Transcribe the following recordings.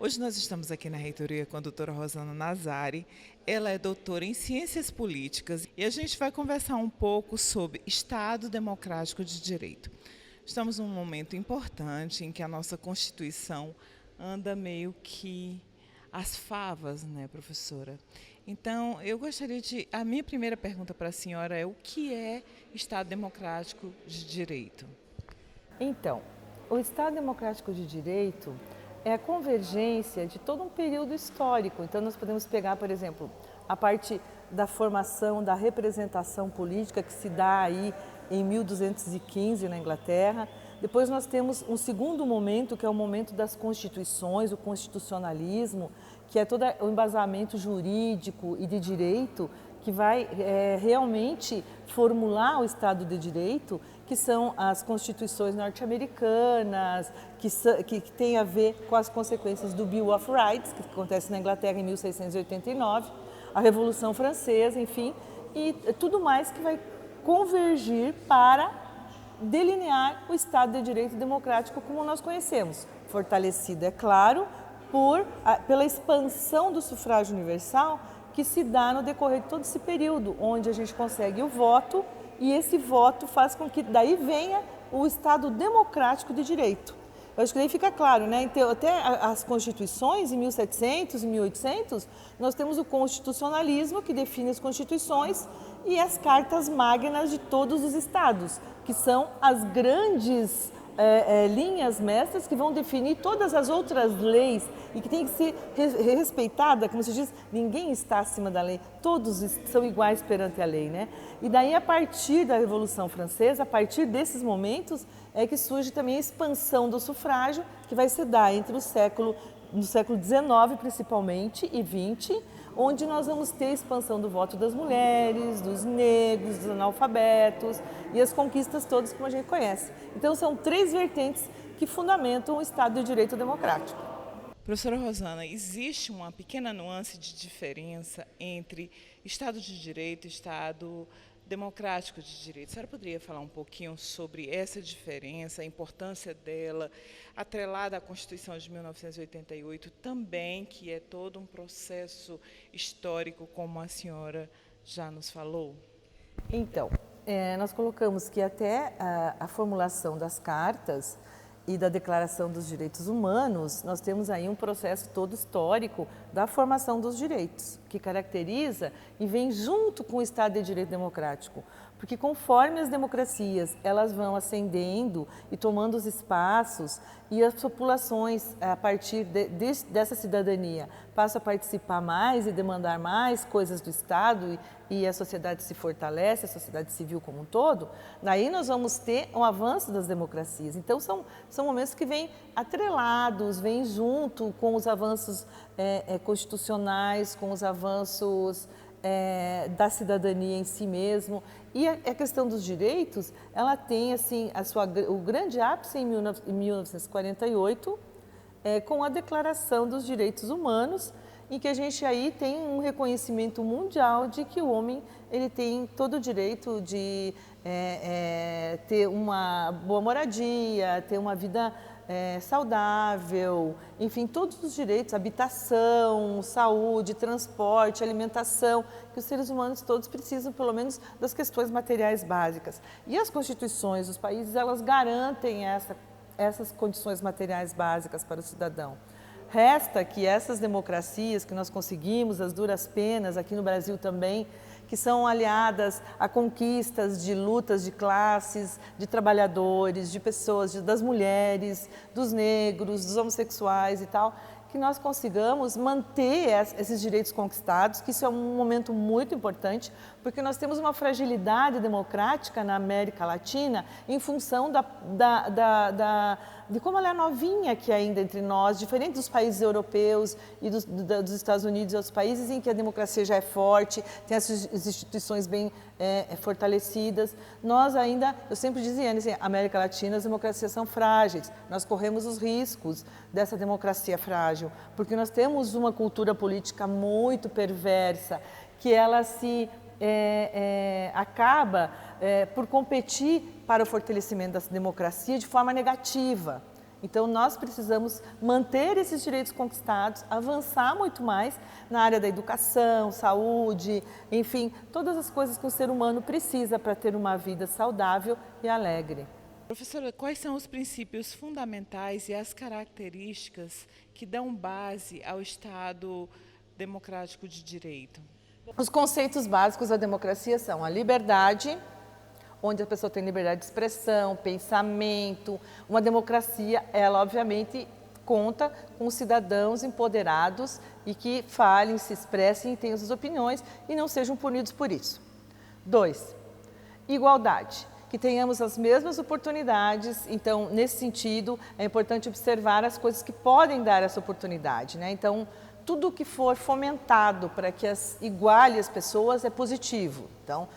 Hoje nós estamos aqui na reitoria com a doutora Rosana Nazari. Ela é doutora em Ciências Políticas e a gente vai conversar um pouco sobre Estado Democrático de Direito. Estamos num momento importante em que a nossa Constituição anda meio que às favas, né, professora? Então, eu gostaria de... A minha primeira pergunta para a senhora é: o que é Estado Democrático de Direito? Então, o Estado Democrático de Direito é a convergência de todo um período histórico. Então, nós podemos pegar, por exemplo, a parte da formação da representação política que se dá aí em 1215 na Inglaterra. Depois nós temos um segundo momento, que é o momento das constituições, o constitucionalismo, que é todo o embasamento jurídico e de direito que vai realmente formular o Estado de Direito, que são as constituições norte-americanas, que tem a ver com as consequências do Bill of Rights, que acontece na Inglaterra em 1689, a Revolução Francesa, enfim, e tudo mais que vai convergir para delinear o Estado de Direito democrático como nós conhecemos, fortalecido, é claro, pela expansão do sufrágio universal que se dá no decorrer de todo esse período, onde a gente consegue o voto e esse voto faz com que daí venha o Estado democrático de direito. Eu acho que daí fica claro, né? Então, até as constituições, em 1700 e 1800, nós temos o constitucionalismo, que define as constituições, e as cartas magnas de todos os estados, que são as grandes linhas mestras que vão definir todas as outras leis e que tem que ser respeitada, como se diz, ninguém está acima da lei, todos são iguais perante a lei, né? E daí, a partir da Revolução Francesa, a partir desses momentos, é que surge também a expansão do sufrágio, que vai se dar no século XIX principalmente e XX, onde nós vamos ter a expansão do voto das mulheres, dos negros, dos analfabetos e as conquistas todas como a gente conhece. Então são três vertentes que fundamentam o Estado de Direito democrático. Professora Rosana, existe uma pequena nuance de diferença entre Estado de Direito e Estado Democrático de Direito. A senhora poderia falar um pouquinho sobre essa diferença, a importância dela, atrelada à Constituição de 1988 também, que é todo um processo histórico, como a senhora já nos falou? Então, nós colocamos que até a formulação das cartas e da Declaração dos Direitos Humanos, nós temos aí um processo todo histórico da formação dos direitos, que caracteriza e vem junto com o Estado de Direito Democrático. Porque conforme as democracias elas vão ascendendo e tomando os espaços e as populações, a partir dessa cidadania, passam a participar mais e demandar mais coisas do Estado e a sociedade se fortalece, a sociedade civil como um todo, daí nós vamos ter um avanço das democracias. Então são momentos que vêm atrelados, vêm junto com os avanços constitucionais, com os avanços da cidadania em si mesmo. E a questão dos direitos, ela tem assim o grande ápice em 1948, com a Declaração dos Direitos Humanos, em que a gente aí tem um reconhecimento mundial de que o homem ele tem todo o direito de ter uma boa moradia, ter uma vida saudável, enfim, todos os direitos, habitação, saúde, transporte, alimentação, que os seres humanos todos precisam, pelo menos, das questões materiais básicas. E as constituições dos países, elas garantem essas condições materiais básicas para o cidadão. Resta que essas democracias que nós conseguimos, as duras penas, aqui no Brasil também, que são aliadas a conquistas de lutas de classes, de trabalhadores, de pessoas, das mulheres, dos negros, dos homossexuais e tal, que nós consigamos manter esses direitos conquistados, que isso é um momento muito importante, porque nós temos uma fragilidade democrática na América Latina em função de como ela é novinha aqui ainda entre nós, diferente dos países europeus e dos Estados Unidos e outros países em que a democracia já é forte, tem as instituições bem fortalecidas. Nós ainda, eu sempre dizia, assim, América Latina, as democracias são frágeis, nós corremos os riscos dessa democracia frágil, porque nós temos uma cultura política muito perversa, que ela acaba por competir para o fortalecimento da democracia de forma negativa. Então, nós precisamos manter esses direitos conquistados, avançar muito mais na área da educação, saúde, enfim, todas as coisas que o ser humano precisa para ter uma vida saudável e alegre. Professora, quais são os princípios fundamentais e as características que dão base ao Estado democrático de direito? Os conceitos básicos da democracia são a liberdade, onde a pessoa tem liberdade de expressão, pensamento. Uma democracia, ela obviamente conta com cidadãos empoderados e que falem, se expressem e tenham suas opiniões e não sejam punidos por isso. 2. Igualdade. Que tenhamos as mesmas oportunidades, então, nesse sentido, é importante observar as coisas que podem dar essa oportunidade, né? Então, tudo que for fomentado para que iguale as pessoas é positivo. Então,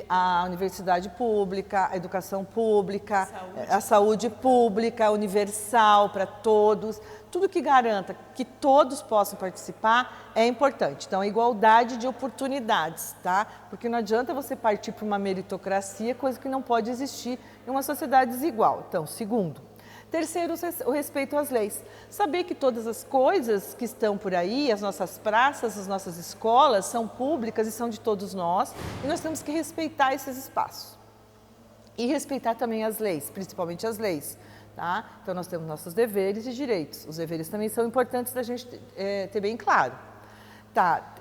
a universidade pública, a educação pública, a saúde pública, universal para todos, tudo que garanta que todos possam participar é importante. Então, a igualdade de oportunidades, tá? Porque não adianta você partir para uma meritocracia, coisa que não pode existir em uma sociedade desigual. Então, segundo. Terceiro, o respeito às leis. Saber que todas as coisas que estão por aí, as nossas praças, as nossas escolas, são públicas e são de todos nós, e nós temos que respeitar esses espaços. E respeitar também as leis, principalmente as leis. Tá? Então, nós temos nossos deveres e direitos. Os deveres também são importantes da gente ter bem claro. Tá,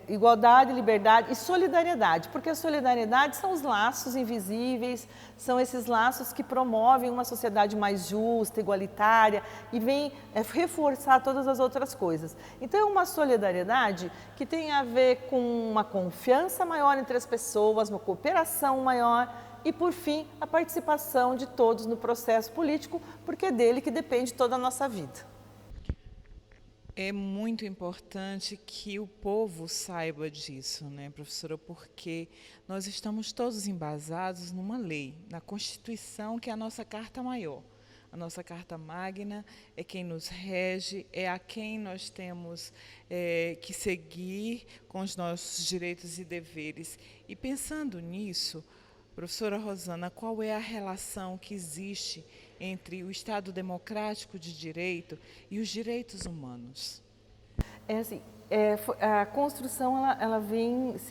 igualdade, liberdade e solidariedade, porque a solidariedade são os laços invisíveis, são esses laços que promovem uma sociedade mais justa, igualitária e vem reforçar todas as outras coisas. Então, é uma solidariedade que tem a ver com uma confiança maior entre as pessoas, uma cooperação maior e, por fim, a participação de todos no processo político, porque é dele que depende toda a nossa vida. É muito importante que o povo saiba disso, né, professora, porque nós estamos todos embasados numa lei, na Constituição, que é a nossa carta maior. A nossa carta magna é quem nos rege, é a quem nós temos que seguir com os nossos direitos e deveres. E pensando nisso, professora Rosana, qual é a relação que existe entre o Estado democrático de direito e os direitos humanos? É assim, a construção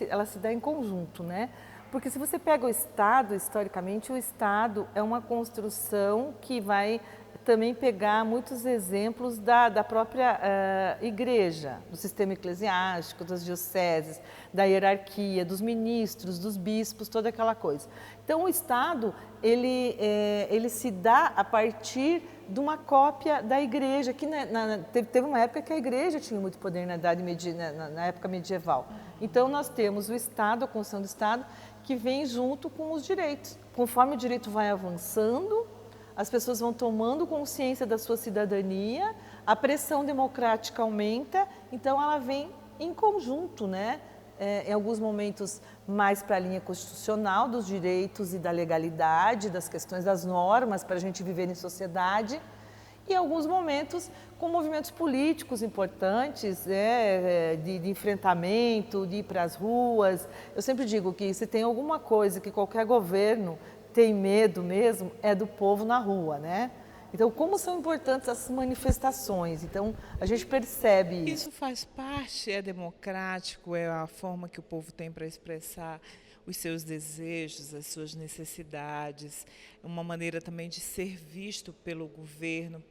ela se dá em conjunto, né? Porque se você pega o Estado, historicamente, o Estado é uma construção que vai também pegar muitos exemplos da própria igreja, do sistema eclesiástico, das dioceses, da hierarquia, dos ministros, dos bispos, toda aquela coisa. Então, o Estado, ele se dá a partir de uma cópia da igreja, que teve uma época que a igreja tinha muito poder na época medieval. Então, nós temos o Estado, a construção do Estado, que vem junto com os direitos. Conforme o direito vai avançando, as pessoas vão tomando consciência da sua cidadania, a pressão democrática aumenta, então ela vem em conjunto, né? Em alguns momentos mais para a linha constitucional dos direitos e da legalidade, das questões das normas para a gente viver em sociedade, e em alguns momentos com movimentos políticos importantes, de enfrentamento, de ir para as ruas. Eu sempre digo que se tem alguma coisa que qualquer governo tem medo mesmo, é do povo na rua, né? Então, como são importantes essas manifestações? Então, a gente percebe isso. Isso faz parte, é democrático, é a forma que o povo tem para expressar os seus desejos, as suas necessidades, uma maneira também de ser visto pelo governo,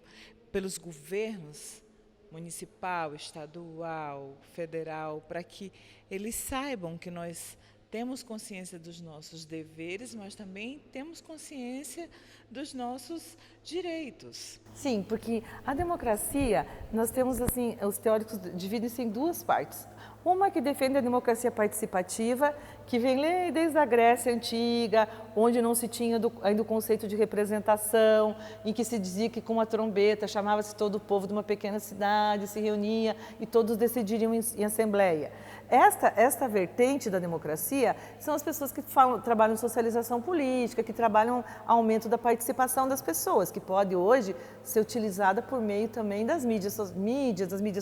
pelos governos municipal, estadual, federal, para que eles saibam que nós temos consciência dos nossos deveres, mas também temos consciência dos nossos direitos. Sim, porque a democracia, nós temos assim, os teóricos dividem-se em duas partes. Uma que defende a democracia participativa, que vem desde a Grécia Antiga, onde não se tinha ainda o conceito de representação, em que se dizia que com uma trombeta chamava-se todo o povo de uma pequena cidade, se reunia e todos decidiriam em assembleia. Esta vertente da democracia são as pessoas que trabalham em socialização política, que trabalham aumento da participação das pessoas, que pode hoje ser utilizada por meio também das mídias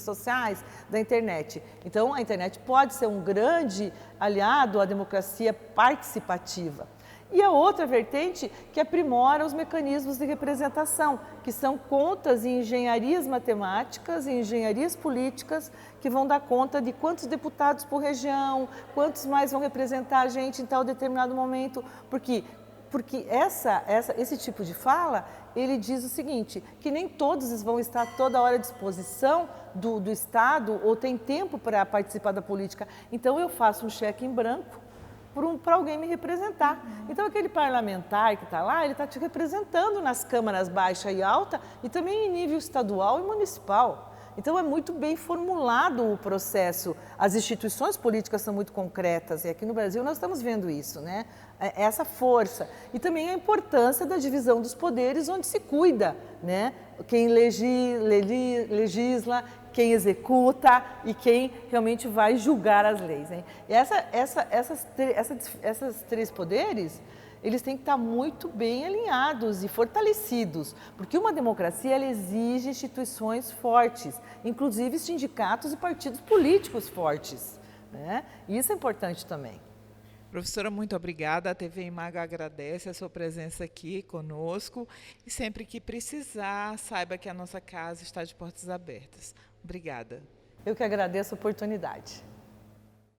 sociais, da internet. Então, a internet pode ser um grande aliado à democracia participativa. E a outra vertente que aprimora os mecanismos de representação, que são contas e engenharias matemáticas e engenharias políticas que vão dar conta de quantos deputados por região, quantos mais vão representar a gente em tal determinado momento, porque esse tipo de fala, ele diz o seguinte, que nem todos vão estar toda hora à disposição do Estado ou tem tempo para participar da política. Então eu faço um cheque em branco para alguém me representar. Então aquele parlamentar que está lá, ele está te representando nas câmaras baixa e alta e também em nível estadual e municipal. Então é muito bem formulado o processo, as instituições políticas são muito concretas e aqui no Brasil nós estamos vendo isso, né? Essa força e também a importância da divisão dos poderes onde se cuida, né? Quem legisla, quem executa e quem realmente vai julgar as leis, né? E essas três poderes, eles têm que estar muito bem alinhados e fortalecidos, porque uma democracia ela exige instituições fortes, inclusive sindicatos e partidos políticos fortes, né? E isso é importante também. Professora, muito obrigada. A TV Imago agradece a sua presença aqui conosco e sempre que precisar, saiba que a nossa casa está de portas abertas. Obrigada. Eu que agradeço a oportunidade.